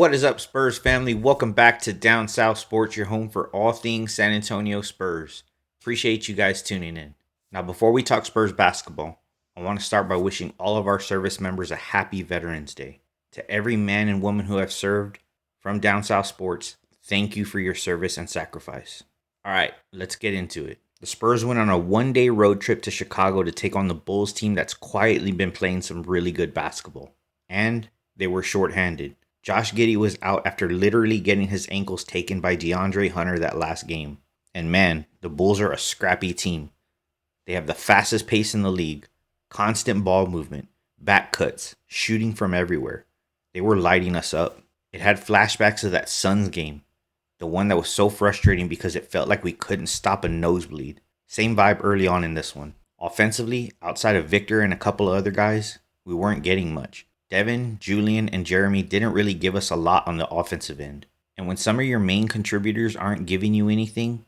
What is up, Spurs family? Welcome back to Down South Sports, your home for all things San Antonio Spurs. Appreciate you guys tuning in. Now, before we talk Spurs basketball, I want to start by wishing all of our service members a happy Veterans Day. To every man and woman who have served from Down South Sports, thank you for your service and sacrifice. All right, let's get into it. The Spurs went on a one-day road trip to Chicago to take on the Bulls team that's quietly been playing some really good basketball. And they were shorthanded. Josh Giddey was out after literally getting his ankles taken by DeAndre Hunter that last game. And man, the Bulls are a scrappy team. They have the fastest pace in the league, constant ball movement, back cuts, shooting from everywhere. They were lighting us up. It had flashbacks of that Suns game, the one that was so frustrating because it felt like we couldn't stop a nosebleed. Same vibe early on in this one. Offensively, outside of Victor and a couple of other guys, we weren't getting much. Devin, Julian, and Jeremy didn't really give us a lot on the offensive end. And when some of your main contributors aren't giving you anything,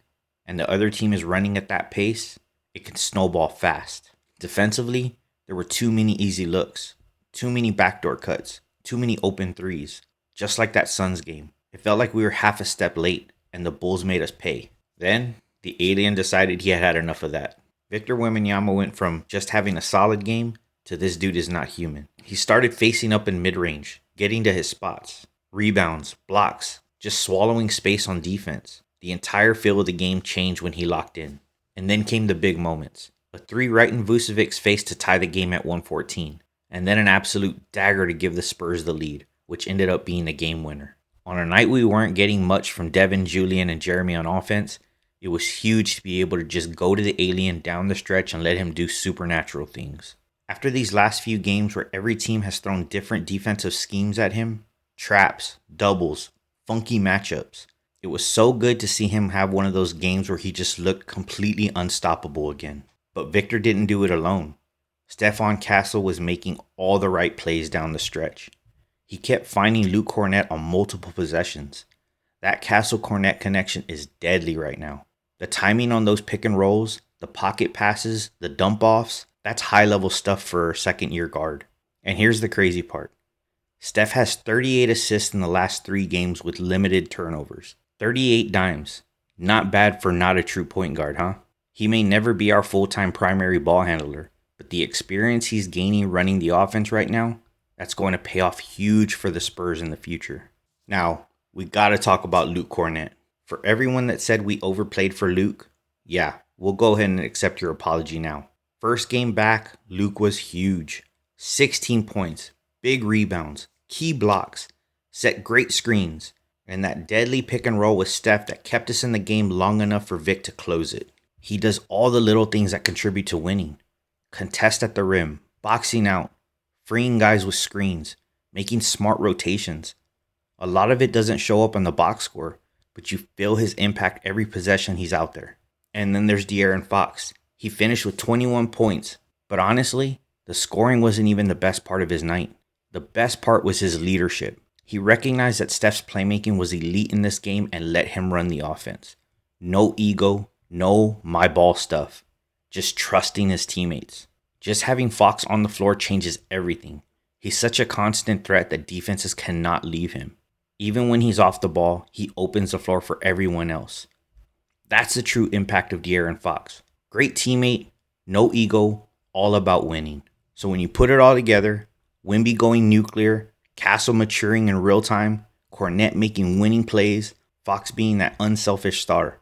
and the other team is running at that pace, it can snowball fast. Defensively, there were too many easy looks, too many backdoor cuts, too many open threes. Just like that Suns game. It felt like we were half a step late, and the Bulls made us pay. Then, the alien decided he had had enough of that. Victor Wembanyama went from just having a solid game to this dude is not human. He started facing up in mid-range, getting to his spots. Rebounds, blocks, just swallowing space on defense. The entire feel of the game changed when he locked in. And then came the big moments. A 3 right in Vucevic's face to tie the game at 114. And then an absolute dagger to give the Spurs the lead, which ended up being the game winner. On a night we weren't getting much from Devin, Julian, and Jeremy on offense, it was huge to be able to just go to the alien down the stretch and let him do supernatural things. After these last few games where every team has thrown different defensive schemes at him, traps, doubles, funky matchups, it was so good to see him have one of those games where he just looked completely unstoppable again. But Victor didn't do it alone. Stephon Castle was making all the right plays down the stretch. He kept finding Cornet on multiple possessions. That Castle-Kornet connection is deadly right now. The timing on those pick and rolls, the pocket passes, the dump offs, that's high-level stuff for a second-year guard. And here's the crazy part. Steph has 38 assists in the last 3 games with limited turnovers. 38 dimes. Not bad for not a true point guard, huh? He may never be our full-time primary ball handler, but the experience he's gaining running the offense right now, that's going to pay off huge for the Spurs in the future. Now, we got to talk about Cornet. For everyone that said we overplayed for Luke, yeah, we'll go ahead and accept your apology now. First game back, Luke was huge. 16 points, big rebounds, key blocks, set great screens, and that deadly pick and roll with Steph that kept us in the game long enough for Vic to close it. He does all the little things that contribute to winning. Contest at the rim, boxing out, freeing guys with screens, making smart rotations. A lot of it doesn't show up on the box score, but you feel his impact every possession he's out there. And then there's De'Aaron Fox. He finished with 21 points, but honestly, the scoring wasn't even the best part of his night. The best part was his leadership. He recognized that Steph's playmaking was elite in this game and let him run the offense. No ego, no my ball stuff. Just trusting his teammates. Just having Fox on the floor changes everything. He's such a constant threat that defenses cannot leave him. Even when he's off the ball, he opens the floor for everyone else. That's the true impact of De'Aaron Fox. Great teammate, no ego, all about winning. So when you put it all together, Wemby going nuclear, Castle maturing in real time, Cornet making winning plays, Fox being that unselfish star,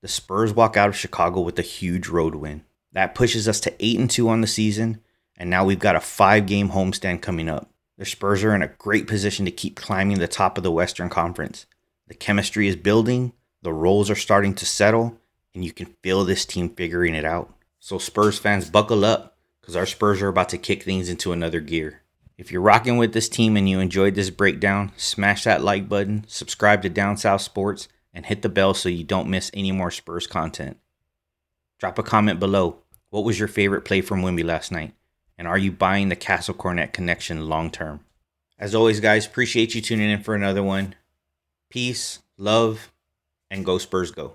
the Spurs walk out of Chicago with a huge road win. That pushes us to 8-2 on the season, and now we've got a 5-game homestand coming up. The Spurs are in a great position to keep climbing the top of the Western Conference. The chemistry is building, the roles are starting to settle, and you can feel this team figuring it out. So Spurs fans, buckle up, because our Spurs are about to kick things into another gear. If you're rocking with this team and you enjoyed this breakdown, smash that like button, subscribe to Down South Sports, and hit the bell so you don't miss any more Spurs content. Drop a comment below. What was your favorite play from Wemby last night? And are you buying the Castle-Kornet connection long term? As always, guys, appreciate you tuning in for another one. Peace, love, and go Spurs go.